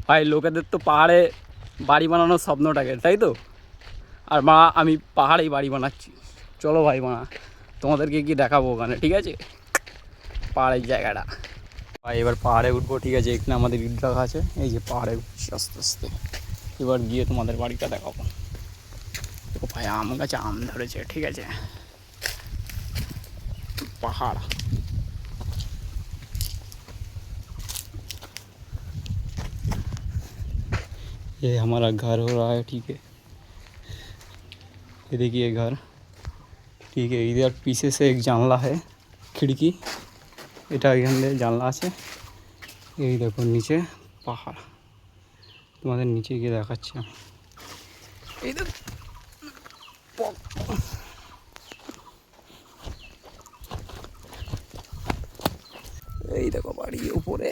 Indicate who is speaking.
Speaker 1: ভাই লোকেদের তো পাহাড়ে বাড়ি বানানোর স্বপ্নটাকে, তাই তো? আর মা আমি পাহাড়েই বাড়ি বানাচ্ছি। চলো ভাই মা, তোমাদেরকে কি দেখাবো ওখানে, ঠিক আছে? পাহাড়ের জায়গাটা ভাই, এবার পাহাড়ে উঠবো, ঠিক আছে? এখানে আমাদের ইট রাখা আছে, এই যে পাহাড়ে উঠছি আস্তে আস্তে। এবার গিয়ে তোমাদের বাড়িটা দেখাবো। ও ভাই আম গাছে আম ধরেছে, ঠিক আছে? পাহাড়, ये हमारा घर हो रहा है, ठीक है? ये देखिए घर, ठीक है? इधर पीछे से एक जानला है, खिड़की, এটা এখান দিয়ে জানলা আছে। এই দেখো নিচে পাহাড়, তোমাদের নিচে গিয়ে দেখাচ্ছি আমি। এই দেখো এই দেখো বাড়ি উপরে।